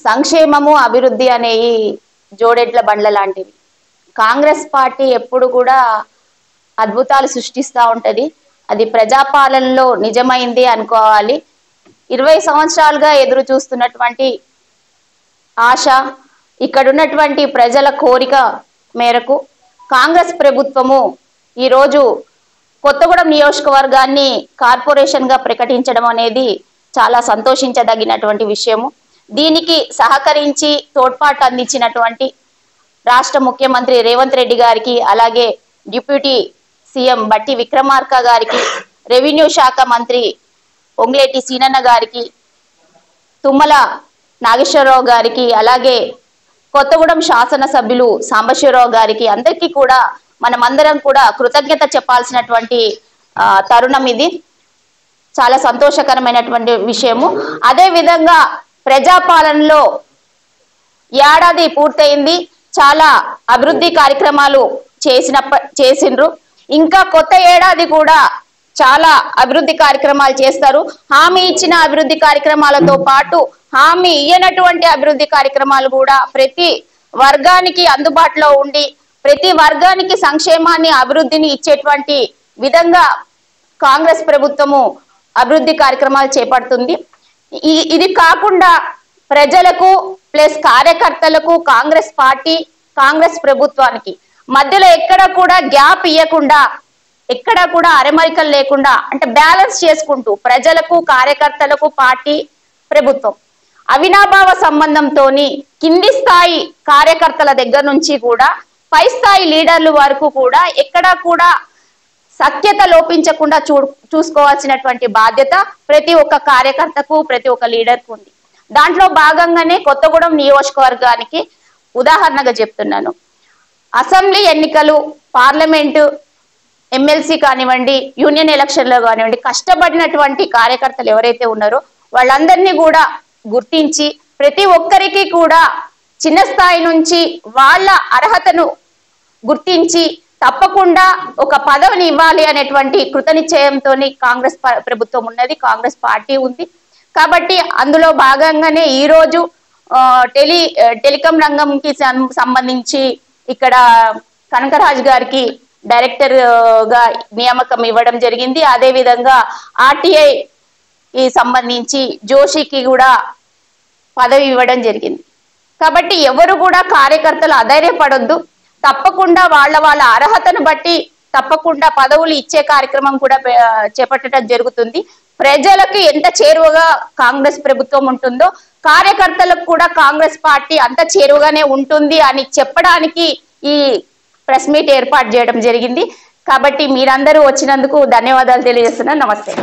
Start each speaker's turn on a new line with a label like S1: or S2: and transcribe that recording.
S1: సంక్షేమము అభివృద్ధి అనేవి జోడెడ్ల బండ్ల లాంటివి. కాంగ్రెస్ పార్టీ ఎప్పుడు కూడా అద్భుతాలు సృష్టిస్తూ ఉంటది. అది ప్రజాపాలనలో నిజమైంది అనుకోవాలి. 20 సంవత్సరాలుగా ఎదురు చూస్తున్నటువంటి ఆశ, ఇక్కడ ఉన్నటువంటి ప్రజల కోరిక మేరకు కాంగ్రెస్ ప్రభుత్వము ఈరోజు కొత్తగూడెం నియోజకవర్గాన్ని కార్పొరేషన్ గా ప్రకటించడం అనేది చాలా సంతోషించదగినటువంటి విషయము. దీనికి సహకరించి తోడ్పాటు అందించినటువంటి రాష్ట్ర ముఖ్యమంత్రి రేవంత్ రెడ్డి గారికి, అలాగే డిప్యూటీ సీఎం బట్టి విక్రమార్క గారికి, రెవెన్యూ శాఖ మంత్రి పొంగులేటి సీనన్న గారికి, తుమ్మల నాగేశ్వరరావు గారికి, అలాగే కొత్తగూడెం శాసనసభ్యులు సాంబశివరావు గారికి, అందరికీ కూడా మనమందరం కూడా కృతజ్ఞత చెప్పాల్సినటువంటి తరుణం ఇది. చాలా సంతోషకరమైనటువంటి విషయము. అదే విధంగా ప్రజాపాలనలో ఏడాది పూర్తయింది. చాలా అభివృద్ధి కార్యక్రమాలు చేసిండ్రు. ఇంకా కొత్త ఏడాది కూడా చాలా అభివృద్ధి కార్యక్రమాలు చేస్తారు. హామీ ఇచ్చిన అభివృద్ధి కార్యక్రమాలతో పాటు హామీ ఇయ్యనటువంటి అభివృద్ధి కార్యక్రమాలు కూడా ప్రతి వర్గానికి అందుబాటులో ఉండి ప్రతి వర్గానికి సంక్షేమాన్ని అభివృద్ధిని ఇచ్చేటువంటి విధంగా కాంగ్రెస్ ప్రభుత్వము అభివృద్ధి కార్యక్రమాలు చేపడుతుంది. ఇది కాకుండా ప్రజలకు ప్లస్ కార్యకర్తలకు కాంగ్రెస్ పార్టీ కాంగ్రెస్ ప్రభుత్వానికి మధ్యలో ఎక్కడ కూడా గ్యాప్ ఇవ్వకుండా, ఎక్కడ కూడా అరెమరికలు లేకుండా, అంటే బ్యాలెన్స్ చేసుకుంటూ ప్రజలకు కార్యకర్తలకు పార్టీ ప్రభుత్వం అవినాభావ సంబంధంతోని కింది స్థాయి కార్యకర్తల దగ్గర నుంచి కూడా పై స్థాయి లీడర్ల వరకు కూడా ఎక్కడా కూడా సఖ్యత లోపించకుండా చూసుకోవాల్సినటువంటి బాధ్యత ప్రతి ఒక్క కార్యకర్తకు ప్రతి ఒక్క లీడర్కు ఉంది. దాంట్లో భాగంగానే కొత్తగూడెం నియోజకవర్గానికి ఉదాహరణగా చెప్తున్నాను. అసెంబ్లీ ఎన్నికలు, పార్లమెంటు, ఎమ్మెల్సీ కానివ్వండి, యూనియన్ ఎలక్షన్లో కానివ్వండి, కష్టపడినటువంటి కార్యకర్తలు ఎవరైతే ఉన్నారో వాళ్ళందరినీ కూడా గుర్తించి ప్రతి ఒక్కరికి కూడా చిన్న స్థాయి నుంచి వాళ్ళ అర్హతను గుర్తించి తప్పకుండా ఒక పదవిని ఇవ్వాలి అనేటువంటి కృతనిశ్చయంతో కాంగ్రెస్ ప్రభుత్వం ఉన్నది, కాంగ్రెస్ పార్టీ ఉంది. కాబట్టి అందులో భాగంగానే ఈరోజు టెలికాం రంగంకి సంబంధించి ఇక్కడ కనకరాజు గారికి డైరెక్టర్ గా నియామకం ఇవ్వడం జరిగింది. అదే విధంగా ఆర్టీఐ కి సంబంధించి జోషికి కూడా పదవి ఇవ్వడం జరిగింది. కాబట్టి ఎవరు కూడా కార్యకర్తలు అధైర్యపడొద్దు. తప్పకుండా వాళ్ళ అర్హతను బట్టి తప్పకుండా పదవులు ఇచ్చే కార్యక్రమం కూడా చేపట్టడం జరుగుతుంది. ప్రజలకు ఎంత చేరువగా కాంగ్రెస్ ప్రభుత్వం ఉంటుందో కార్యకర్తలకు కూడా కాంగ్రెస్ పార్టీ అంత చేరువగానే ఉంటుంది అని చెప్పడానికి ఈ ప్రెస్ మీట్ ఏర్పాటు చేయడం జరిగింది. కాబట్టి మీరందరూ వచ్చినందుకు ధన్యవాదాలు తెలియజేస్తున్నాను. నమస్తే.